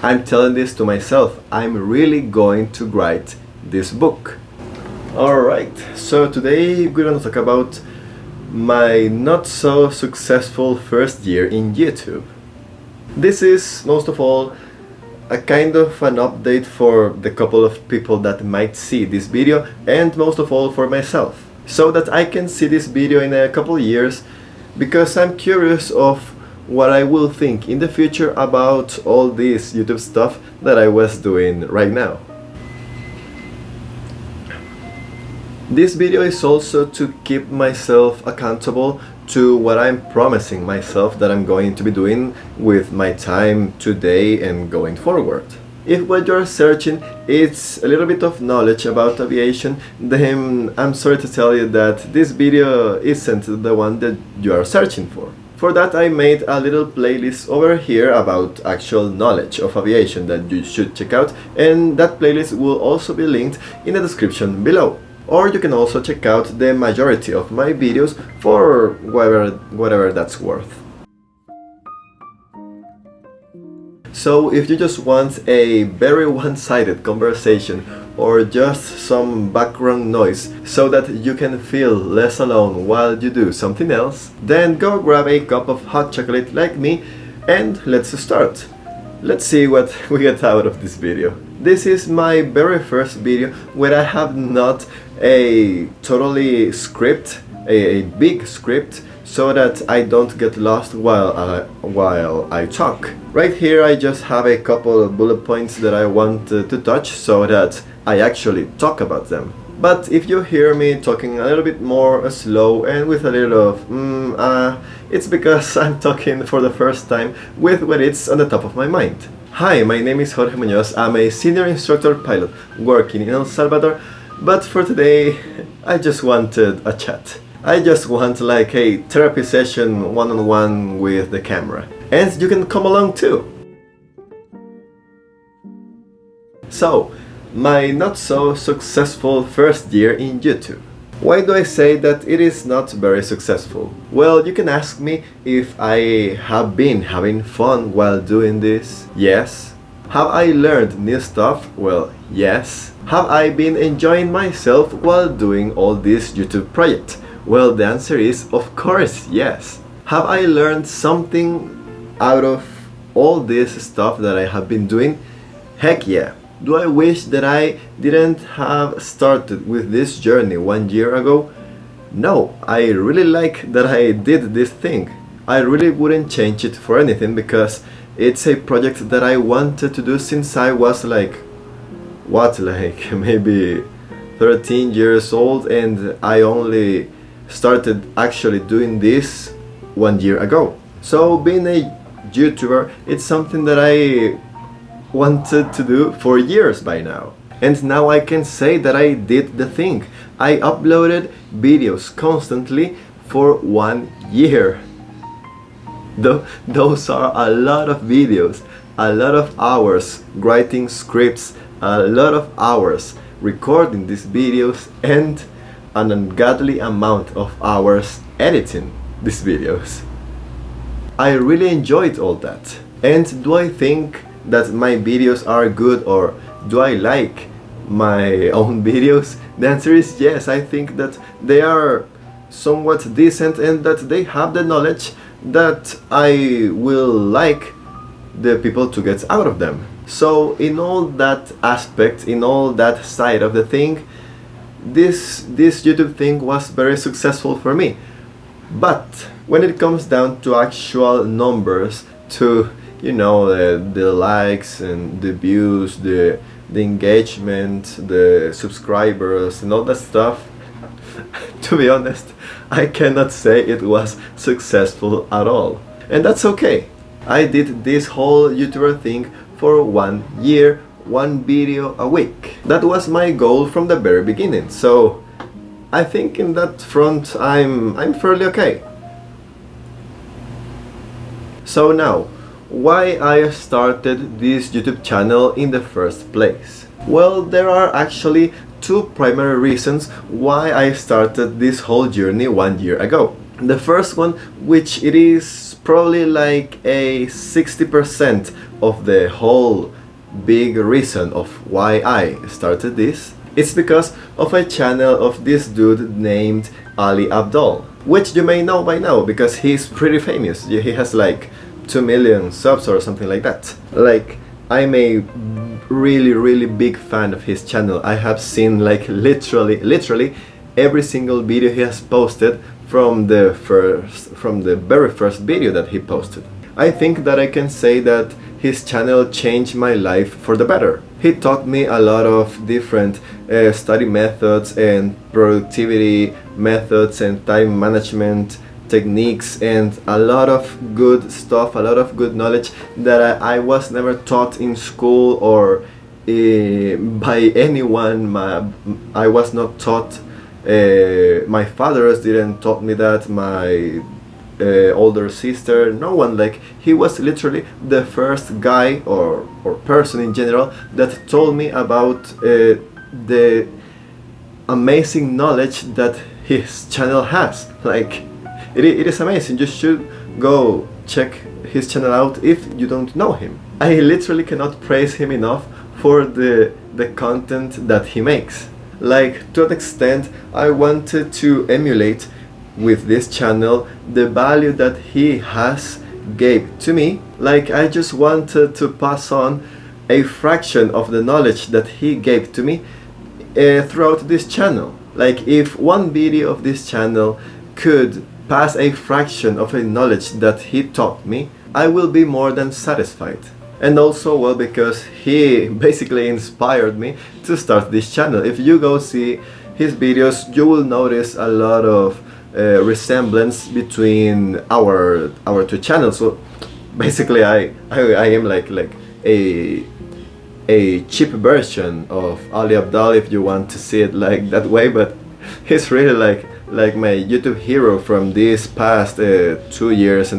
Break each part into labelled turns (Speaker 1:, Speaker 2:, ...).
Speaker 1: I'm telling this to myself. I'm really going to write this book. Alright, so today we're gonna talk about my not so successful first year in YouTube. This is most of all a kind of an update for the couple of people that might see this video, and most of all for myself, so that I can see this video in a couple years, because I'm curious of what I will think in the future about all this YouTube stuff that I was doing right now. This video is also to keep myself accountable to what I'm promising myself that I'm going to be doing with my time today and going forward. If what you're searching is a little bit of knowledge about aviation, then I'm sorry to tell you that this video isn't the one that you are searching for. For that, I made a little playlist over here about actual knowledge of aviation that you should check out, and that playlist will also be linked in the description below. Or you can also check out the majority of my videos for whatever that's worth. So if you just want a very one-sided conversation or just some background noise so that you can feel less alone while you do something else, then go grab a cup of hot chocolate like me and let's start. Let's see what we get out of this video. This is my very first video where I have not a totally script, a big script, so that I don't get lost while I talk. Right here I just have a couple of bullet points that I want to touch so that I actually talk about them. But if you hear me talking a little bit more slow and with a little of it's because I'm talking for the first time with what it's on the top of my mind. Hi, my name is Jorge Muñoz. I'm a senior instructor pilot working in El Salvador, but for today I just wanted a chat. I just want like a therapy session one-on-one with the camera. And you can come along too. So, my not so successful first year in YouTube. Why do I say that it is not very successful? Well, you can ask me if I have been having fun while doing this. Yes. Have I learned new stuff? Well, yes. Have I been enjoying myself while doing all this YouTube project? Well, the answer is of course yes. Have I learned something out of all this stuff that I have been doing? Heck yeah. Do I wish that I didn't have started with this journey 1 year ago? No, I really like that I did this thing. I really wouldn't change it for anything, because it's a project that I wanted to do since I was like maybe 13 years old, and I only started actually doing this 1 year ago. So being a YouTuber, it's something that I wanted to do for years by now. And now I can say that I did the thing. I uploaded videos constantly for 1 year. Those are a lot of videos, a lot of hours writing scripts, a lot of hours recording these videos, and an ungodly amount of hours editing these videos. I really enjoyed all that. And do I think that my videos are good, or do I like my own videos? The answer is yes. I think that they are somewhat decent and that they have the knowledge that I will like the people to get out of them. So in all that aspect, in all that side of the thing, this YouTube thing was very successful for me. But when it comes down to actual numbers, to the likes and the views, the engagement, the subscribers and all that stuff, to be honest, I cannot say it was successful at all. And that's okay. I did this whole YouTuber thing for 1 year, 1 video a week. That was my goal from the very beginning. So I think in that front I'm fairly okay. So now, why I started this YouTube channel in the first place? Well, there are actually two primary reasons why I started this whole journey 1 year ago. The first one, which it is probably like a 60% of the whole big reason of why I started this. It's because of a channel of this dude named Ali Abdul, which you may know by now because he's pretty famous. He has like 2 million subs or something like that. Like, I'm a really big fan of his channel. I have seen like literally every single video he has posted from the very first video that he posted. I think that I can say that his channel changed my life for the better. He taught me a lot of different study methods and productivity methods and time management techniques and a lot of good stuff, a lot of good knowledge that I was never taught in school or by anyone. I was not taught. My fathers didn't taught me that. My older sister, no one. Like, he was literally the first guy or person in general that told me about the amazing knowledge that his channel has. Like, it is amazing. You should go check his channel out if you don't know him. I literally cannot praise him enough for the content that he makes. Like, to an extent, I wanted to emulate with this channel the value that he has gave to me. Like, I just wanted to pass on a fraction of the knowledge that he gave to me throughout this channel. Like, if one video of this channel could pass a fraction of the knowledge that he taught me, I will be more than satisfied. And also, well, because he basically inspired me to start this channel. If you go see his videos, you will notice a lot of resemblance between our two channels. So basically, I am like a cheap version of Ali Abdal, if you want to see it like that way. But he's really like my YouTube hero from these past 2.5 years,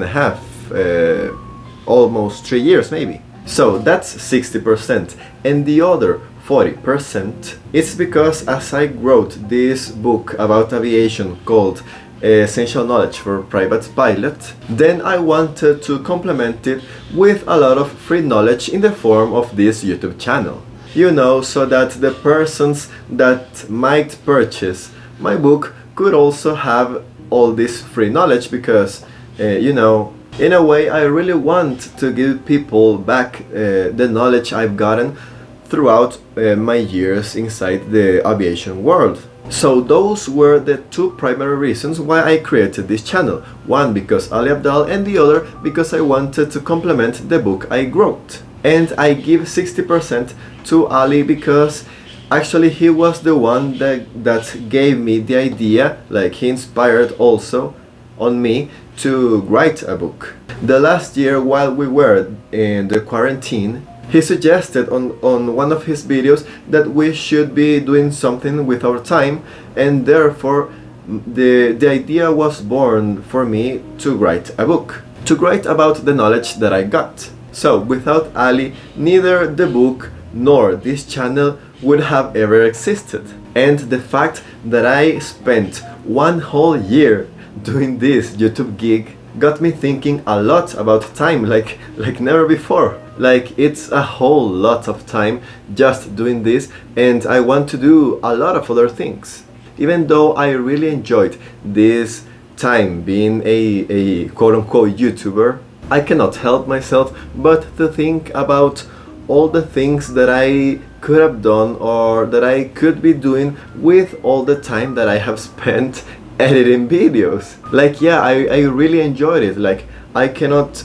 Speaker 1: almost 3 years maybe. So that's 60%, and the other 40%, it's because as I wrote this book about aviation called Essential Knowledge for Private Pilot, then I wanted to complement it with a lot of free knowledge in the form of this YouTube channel. You know, so that the persons that might purchase my book could also have all this free knowledge, because you know, in a way, I really want to give people back the knowledge I've gotten throughout my years inside the aviation world. So those were the two primary reasons why I created this channel. One because Ali Abdal, and the other because I wanted to complement the book I wrote. And I give 60% to Ali because actually he was the one that gave me the idea. Like, he inspired also on me to write a book. The last year, while we were in the quarantine, he suggested on one of his videos that we should be doing something with our time, and therefore the idea was born for me to write a book, to write about the knowledge that I got. So without Ali, neither the book nor this channel would have ever existed. And the fact that I spent 1 whole year doing this YouTube gig got me thinking a lot about time, like never before. Like, it's a whole lot of time just doing this, and I want to do a lot of other things. Even though I really enjoyed this time being a quote-unquote YouTuber, I cannot help myself but to think about all the things that I could have done or that I could be doing with all the time that I have spent editing videos. Like, yeah, I really enjoyed it. Like, I cannot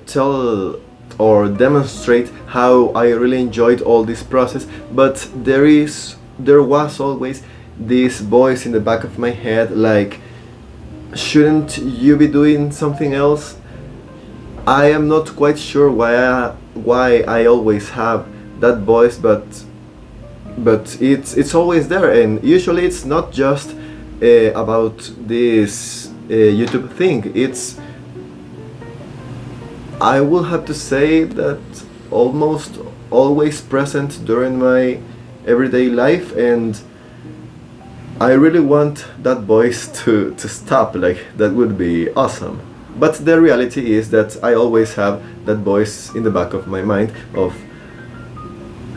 Speaker 1: tell or demonstrate how I really enjoyed all this process, but there was always this voice in the back of my head, like, shouldn't you be doing something else? I am not quite sure why I always have that voice, but it's always there. And usually it's not just about this YouTube thing. It's, I will have to say that, almost always present during my everyday life, and I really want that voice to stop. Like, that would be awesome. But the reality is that I always have that voice in the back of my mind of,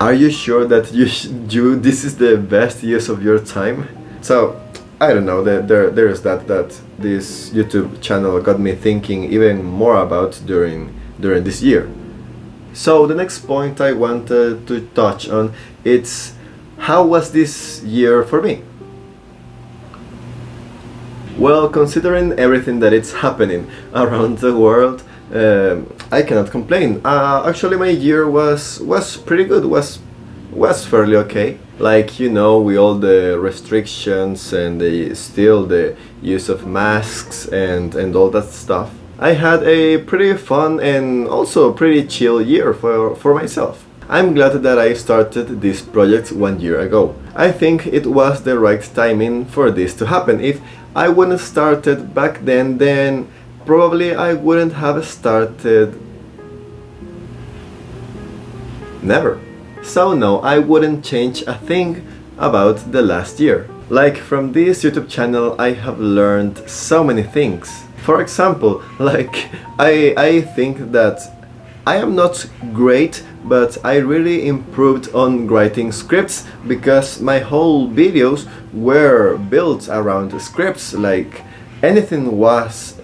Speaker 1: are you sure that this is the best use of your time? So I don't know, there's that this YouTube channel got me thinking even more about during this year. So the next point I wanted to touch on, it's how was this year for me? Well, considering everything that it's happening around the world, I cannot complain. Actually, my year was pretty good. Was fairly okay. Like, you know, with all the restrictions and still the use of masks and all that stuff, I had a pretty fun and also pretty chill year for myself. I'm glad that I started this project 1 year ago. I think it was the right timing for this to happen. If I wouldn't started back then probably I wouldn't have started never. So no, I wouldn't change a thing about the last year. Like, from this YouTube channel I have learned so many things. For example, like, I think that I am not great, but I really improved on writing scripts because my whole videos were built around scripts. Like, anything was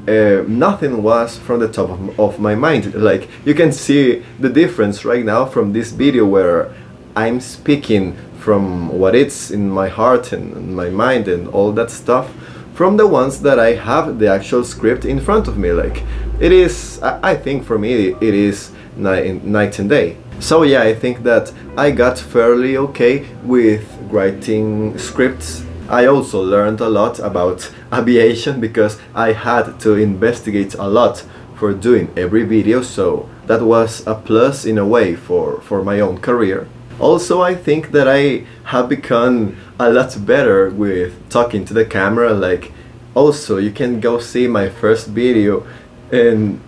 Speaker 1: nothing was from the top of my mind. Like, you can see the difference right now from this video where I'm speaking from what it's in my heart and my mind and all that stuff, from the ones that I have the actual script in front of me. Like, it is, I think for me it is night and day. So yeah, I think that I got fairly okay with writing scripts. I also learned a lot about aviation because I had to investigate a lot for doing every video, so that was a plus in a way for my own career. Also, I think that I have become a lot better with talking to the camera. Like, also, you can go see my first video and,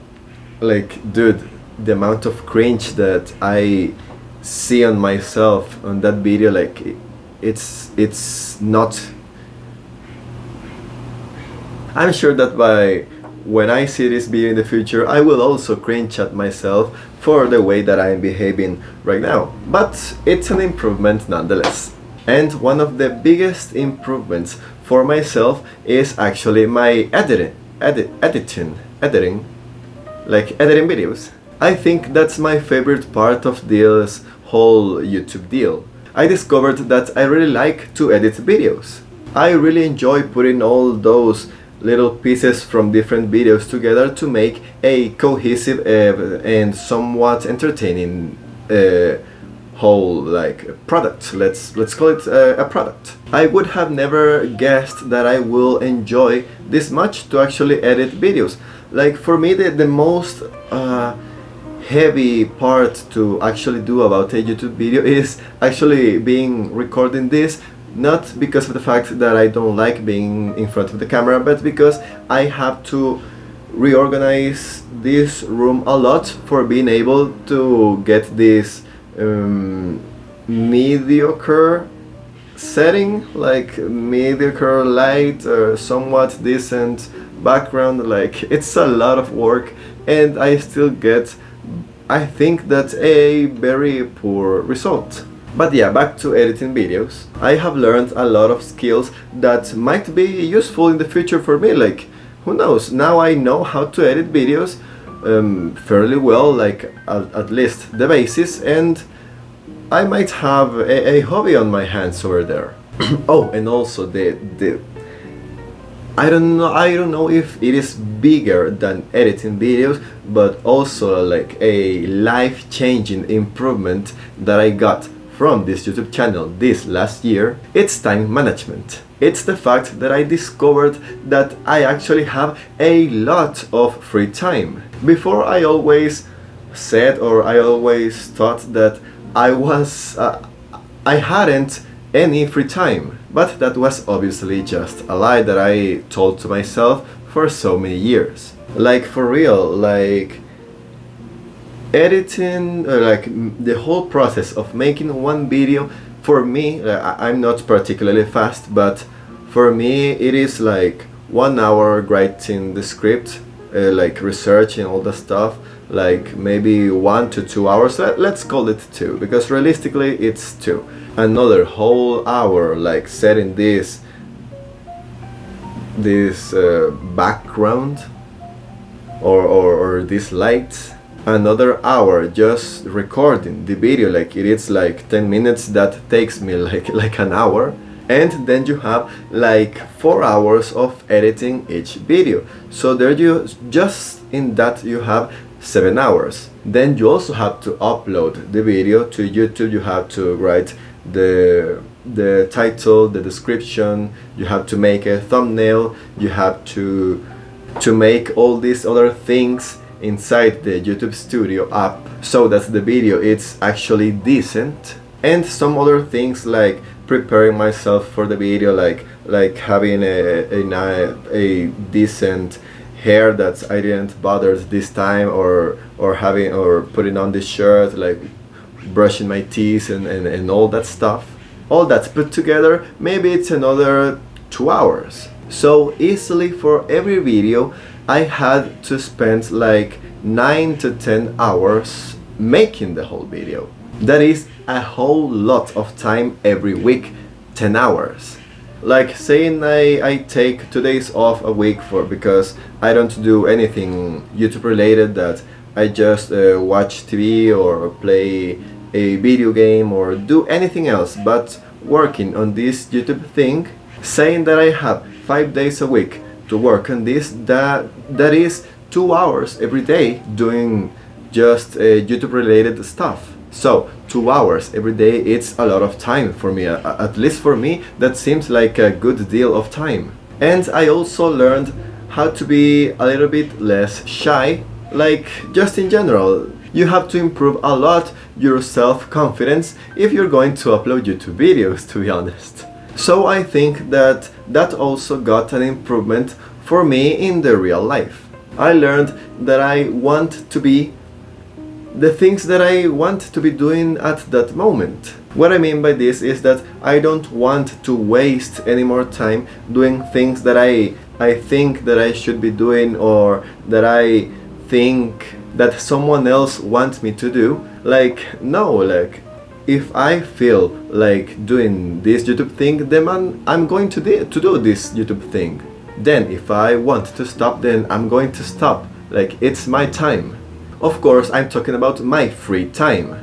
Speaker 1: like, dude, the amount of cringe that I see on myself on that video, like, it's not. I'm sure that when I see this video in the future, I will also cringe at myself for the way that I'm behaving right now. But it's an improvement nonetheless. And one of the biggest improvements for myself is actually my editing, like editing videos. I think that's my favorite part of this whole YouTube deal. I discovered that I really like to edit videos. I really enjoy putting all those little pieces from different videos together to make a cohesive and somewhat entertaining whole, like, product. Let's call it a product. I would have never guessed that I will enjoy this much to actually edit videos. Like, for me, the most heavy part to actually do about a YouTube video is actually recording this. Not because of the fact that I don't like being in front of the camera, but because I have to reorganize this room a lot for being able to get this mediocre setting, like mediocre light or somewhat decent background. Like, it's a lot of work and I still get, I think, that's a very poor result. But yeah, back to editing videos. I have learned a lot of skills that might be useful in the future for me. Like, who knows, now I know how to edit videos fairly well, like at least the basis, and I might have a hobby on my hands over there. Oh, and also the I don't know if it is bigger than editing videos, but also like a life-changing improvement that I got from this YouTube channel this last year. It's time management. It's the fact that I discovered that I actually have a lot of free time. Before, I always said, or I always thought that I hadn't any free time, but that was obviously just a lie that I told to myself for so many years. Like, for real, like, editing, like the whole process of making one video, for me, I'm not particularly fast, but for me it is like 1 hour writing the script, like researching all the stuff, like maybe 1 to 2 hours. Let's call it 2, because realistically it's 2. Another whole hour like setting this background or these lights. Another hour just recording the video, like it is like 10 minutes, that takes me like an hour. And then you have like 4 hours of editing each video, so there you just in that you have 7 hours. Then you also have to upload the video to YouTube. You have to write the title, the description, you have to make a thumbnail, you have to make all these other things inside the YouTube Studio app so that the video is actually decent, and some other things like preparing myself for the video, like having a decent hair that I didn't bother this time, or putting on this shirt, like brushing my teeth and all that stuff. All that's put together, maybe it's another 2 hours. So easily for every video I had to spend like 9 to 10 hours making the whole video. That is a whole lot of time every week, 10 hours. Like saying I take 2 days off a week because I don't do anything YouTube related, that I just watch TV or play a video game or do anything else but working on this YouTube thing. Saying that I have 5 days a week to work on this, that is 2 hours every day doing just YouTube related stuff. So 2 hours every day, it's a lot of time for me. At least for me, that seems like a good deal of time. And I also learned how to be a little bit less shy, like just in general. You have to improve a lot your self-confidence if you're going to upload YouTube videos, to be honest. So I think that also got an improvement for me in the real life. I learned that I want to be the things that I want to be doing at that moment. What I mean by this is that I don't want to waste any more time doing things that I think that I should be doing, or that I think that someone else wants me to do. Like, no, like if I feel like doing this YouTube thing, then I'm going to do this YouTube thing. Then if I want to stop, then I'm going to stop. Like, it's my time. Of course, I'm talking about my free time,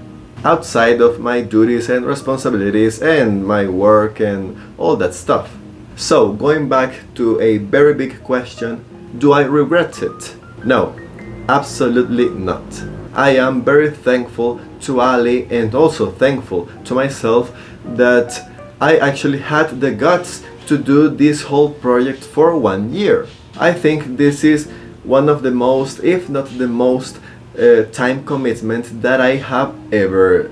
Speaker 1: outside of my duties and responsibilities and my work and all that stuff. So, going back to a very big question, do I regret it? No, absolutely not. I am very thankful to Ali, and also thankful to myself that I actually had the guts to do this whole project for 1 year. I think this is one of the most, if not the most, time commitment that I have ever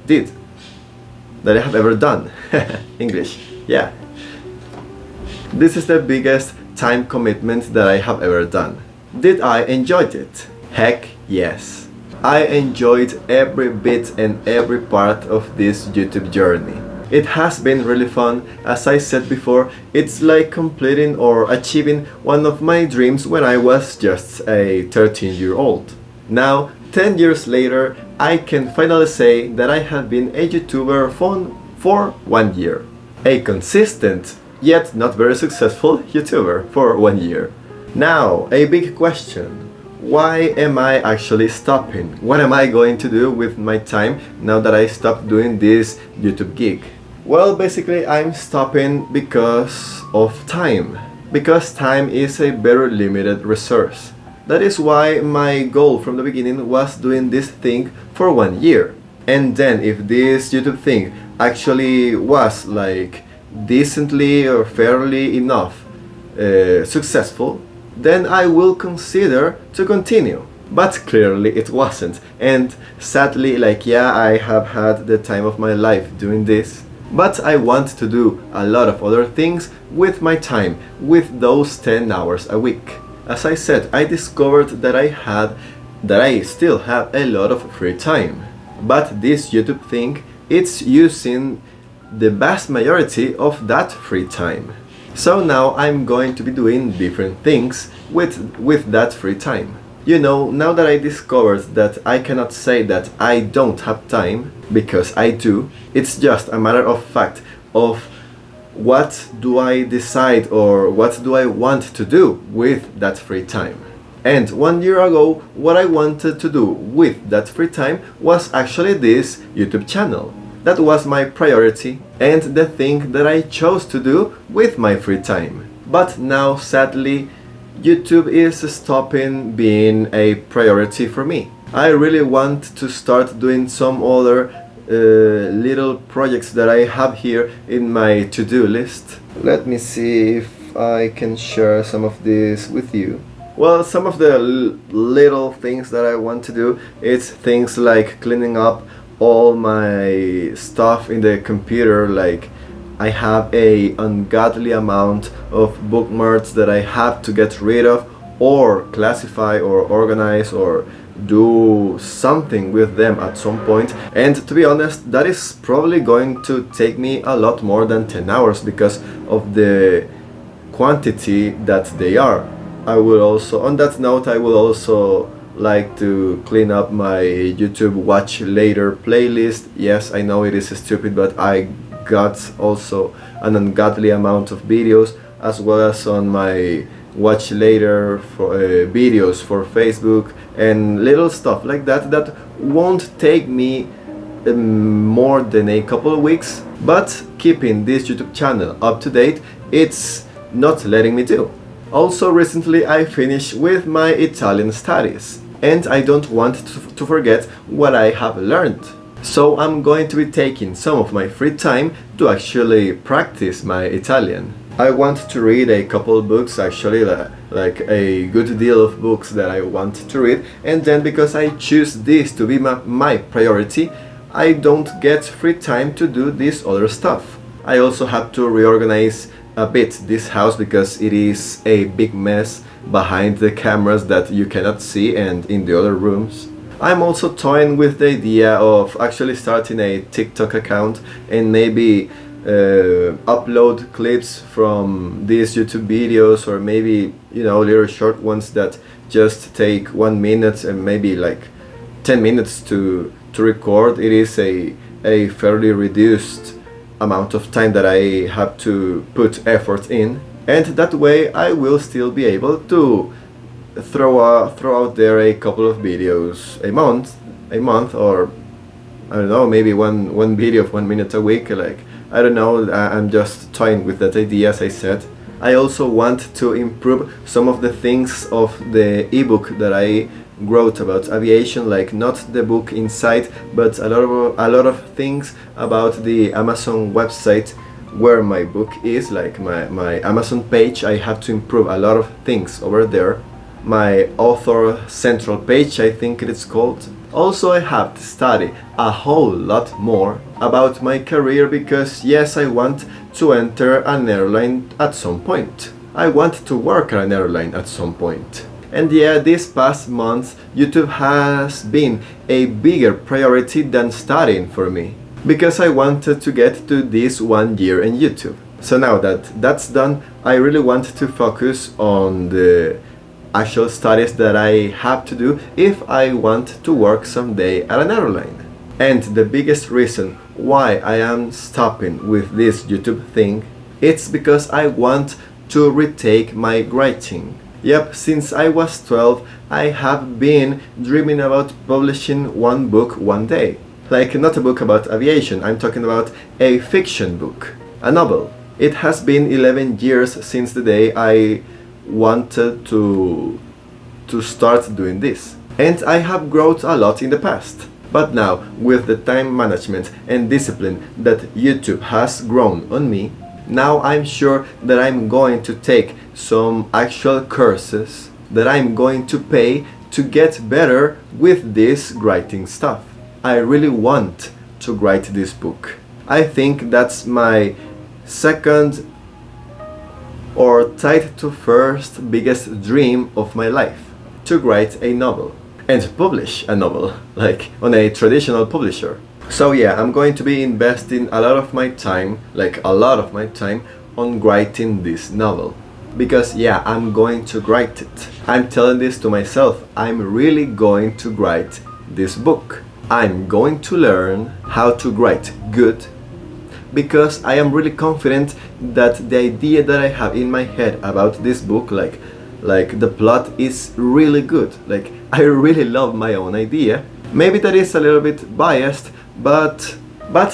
Speaker 1: that I have ever done. English, yeah. This is the biggest time commitment that I have ever done. Did I enjoy it? Heck yes. I enjoyed every bit and every part of this YouTube journey. It has been really fun. As I said before, it's like completing or achieving one of my dreams when I was just a 13-year-old. Now, 10 years later, I can finally say that I have been a YouTuber for 1 year. A consistent, yet not very successful YouTuber for 1 year. Now, a big question. Why am I actually stopping? What am I going to do with my time now that I stopped doing this YouTube gig? Well, basically I'm stopping because of time. Because time is a very limited resource. That is why my goal from the beginning was doing this thing for 1 year. And then if this YouTube thing actually was like decently or fairly enough successful, then I will consider to continue. But clearly it wasn't, and sadly, like, yeah, I have had the time of my life doing this, but I want to do a lot of other things with my time, with those 10 hours a week. As I said, I discovered that I still have a lot of free time, but this YouTube thing, it's using the vast majority of that free time. So now I'm going to be doing different things with that free time. You know, now that I discovered that I cannot say that I don't have time, because I do, it's just a matter of fact of what do I decide or what do I want to do with that free time. And 1 year ago, what I wanted to do with that free time was actually this YouTube channel. That was my priority and the thing that I chose to do with my free time. But now, sadly, YouTube is stopping being a priority for me. I really want to start doing some other little projects that I have here in my to-do list. Let me see if I can share some of this with you. Well, some of the little things that I want to do is things like cleaning up all my stuff in the computer. Like, I have a ungodly amount of bookmarks that I have to get rid of or classify or organize or do something with them at some point. And to be honest, that is probably going to take me a lot more than 10 hours because of the quantity that they are. I will also, on that note, I will also like to clean up my YouTube watch later playlist. Yes, I know it is stupid, but I got also an ungodly amount of videos, as well as on my watch later for videos for Facebook and little stuff like that that won't take me more than a couple of weeks, but keeping this YouTube channel up to date, it's not letting me do. Also, recently I finished with my Italian studies, and I don't want to forget what I have learned. So I'm going to be taking some of my free time to actually practice my Italian. I want to read a couple books, actually, like a good deal of books that I want to read, and then because I choose this to be my priority, I don't get free time to do this other stuff. I also have to reorganize a bit this house because it is a big mess behind the cameras that you cannot see and in the other rooms. I'm also toying with the idea of actually starting a TikTok account and maybe upload clips from these YouTube videos, or maybe, you know, little short ones that just take 1 minute and maybe like 10 minutes to record. It is a fairly reduced amount of time that I have to put effort in, and that way I will still be able to throw out there a couple of videos a month, or I don't know, maybe one video of 1 minute a week. Like, I don't know, I'm just toying with that idea, as I said. I also want to improve some of the things of the ebook that I wrote about aviation, like not the book inside, but a lot of things about the Amazon website where my book is, like my Amazon page. I have to improve a lot of things over there. My author central page, I think it is called. Also, I have to study a whole lot more about my career because yes, I want to enter an airline at some point. I want to work at an airline at some point. And yeah, this past month, YouTube has been a bigger priority than studying for me, because I wanted to get to this 1 year in YouTube. So now that that's done, I really want to focus on the actual studies that I have to do if I want to work someday at an airline. And the biggest reason why I am stopping with this YouTube thing, it's because I want to retake my writing. Yep, since I was 12, I have been dreaming about publishing one book one day. Like, not a book about aviation, I'm talking about a fiction book, a novel. It has been 11 years since the day I wanted to start doing this. And I have grown a lot in the past. But now, with the time management and discipline that YouTube has grown on me, now I'm sure that I'm going to take some actual courses that I'm going to pay to get better with this writing stuff. I really want to write this book. I think that's my second or tied to first biggest dream of my life, to write a novel and publish a novel, like on a traditional publisher. So yeah, I'm going to be investing a lot of my time, like a lot of my time, on writing this novel. Because yeah, I'm going to write it. I'm telling this to myself. I'm really going to write this book. I'm going to learn how to write good, because I am really confident that the idea that I have in my head about this book, like the plot, is really good. Like, I really love my own idea. Maybe that is a little bit biased, but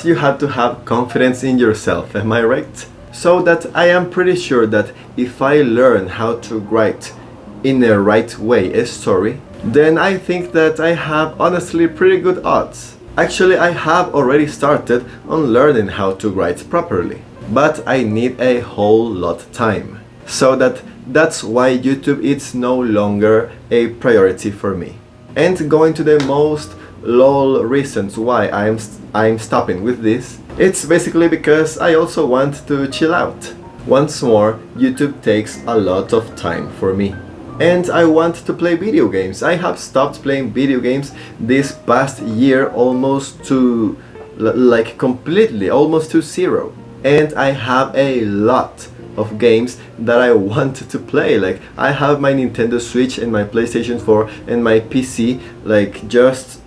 Speaker 1: you have to have confidence in yourself, am I right? So that I am pretty sure that if I learn how to write in a right way a story, then I think that I have honestly pretty good odds. Actually, I have already started on learning how to write properly, but I need a whole lot of time. So that's why YouTube is no longer a priority for me. And going to the most lol reasons why I'm stopping with this, it's basically because I also want to chill out. Once more, YouTube takes a lot of time for me. And I want to play video games. I have stopped playing video games this past year almost to, like, completely, almost to zero. And I have a lot of games that I want to play. Like, I have my Nintendo Switch and my PlayStation 4 and my PC, like, just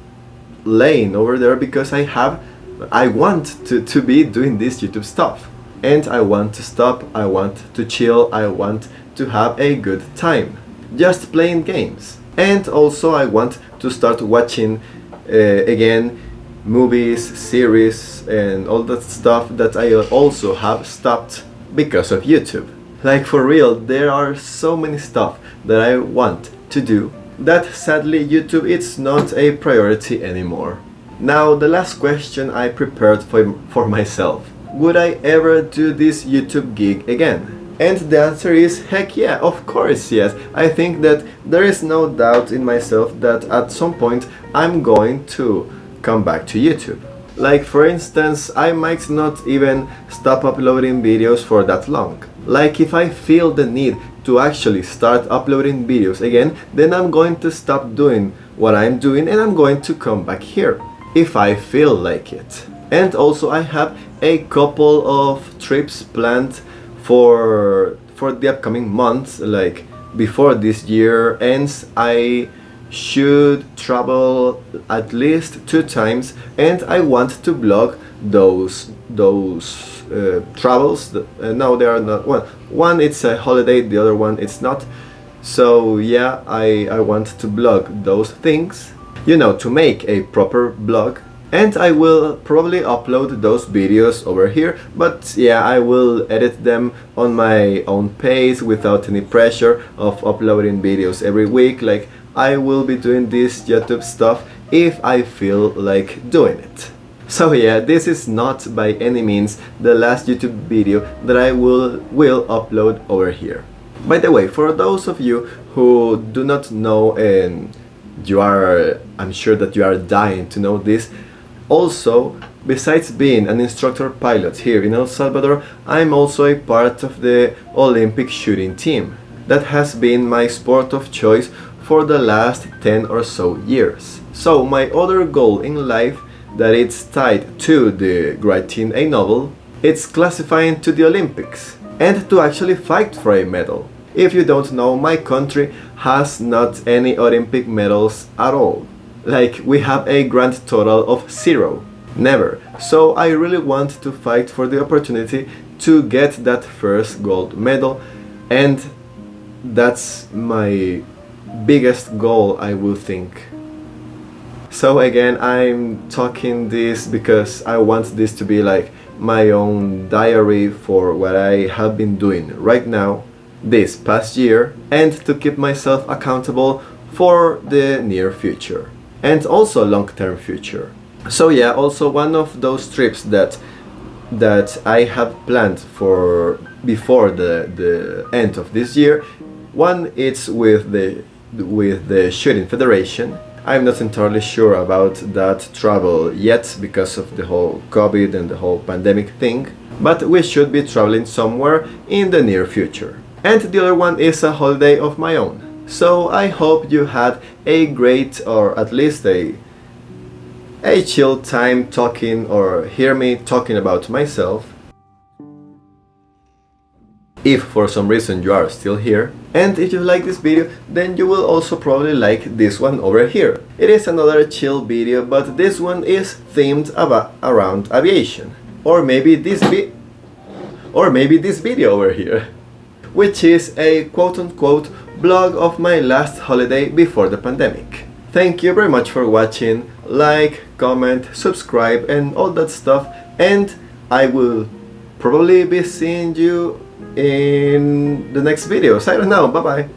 Speaker 1: laying over there because I want to be doing this YouTube stuff. And I want to stop, I want to chill, I want to have a good time just playing games. And also I want to start watching again movies, series and all that stuff that I also have stopped because of YouTube. Like, for real, there are so many stuff that I want to do that sadly YouTube is not a priority anymore. Now, the last question I prepared for myself: would I ever do this YouTube gig again? And the answer is heck yeah, of course yes. I think that there is no doubt in myself that at some point I'm going to come back to YouTube. Like, for instance, I might not even stop uploading videos for that long. Like, if I feel the need to actually start uploading videos again, then I'm going to stop doing what I'm doing and I'm going to come back here if I feel like it. And also I have a couple of trips planned for the upcoming months. Like, before this year ends, I should travel at least 2 times, and I want to vlog those travels. No, they are not. One it's a holiday, the other one it's not. So yeah, I want to vlog those things, you know, to make a proper vlog. And I will probably upload those videos over here, but yeah, I will edit them on my own pace without any pressure of uploading videos every week. Like, I will be doing this YouTube stuff if I feel like doing it. So yeah, this is not by any means the last YouTube video that I will upload over here. By the way, for those of you who do not know, and I'm sure that you are dying to know this, also, besides being an instructor pilot here in El Salvador, I'm also a part of the Olympic shooting team. That has been my sport of choice for the last 10 or so years. So my other goal in life, that it's tied to the writing a novel, it's classifying to the Olympics and to actually fight for a medal. If you don't know, my country has not any Olympic medals at all. Like, we have a grand total of 0. Never. So I really want to fight for the opportunity to get that first gold medal, and that's my biggest goal, I will think. So again, I'm talking this because I want this to be like my own diary for what I have been doing right now, this past year, and to keep myself accountable for the near future and also long-term future. So yeah, also one of those trips that I have planned for before the end of this year, one it's with the Shooting Federation. I'm not entirely sure about that travel yet because of the whole COVID and the whole pandemic thing, but we should be traveling somewhere in the near future. And the other one is a holiday of my own. So I hope you had a great, or at least a chill time talking, or hear me talking about myself. if for some reason you are still here. And if you like this video, then you will also probably like this one over here. It is another chill video, but this one is themed around aviation. Or maybe this video over here, which is a quote-unquote vlog of my last holiday before the pandemic. Thank you very much for watching. Like, comment, subscribe and all that stuff, and I will probably be seeing you in the next videos. I don't know, bye bye.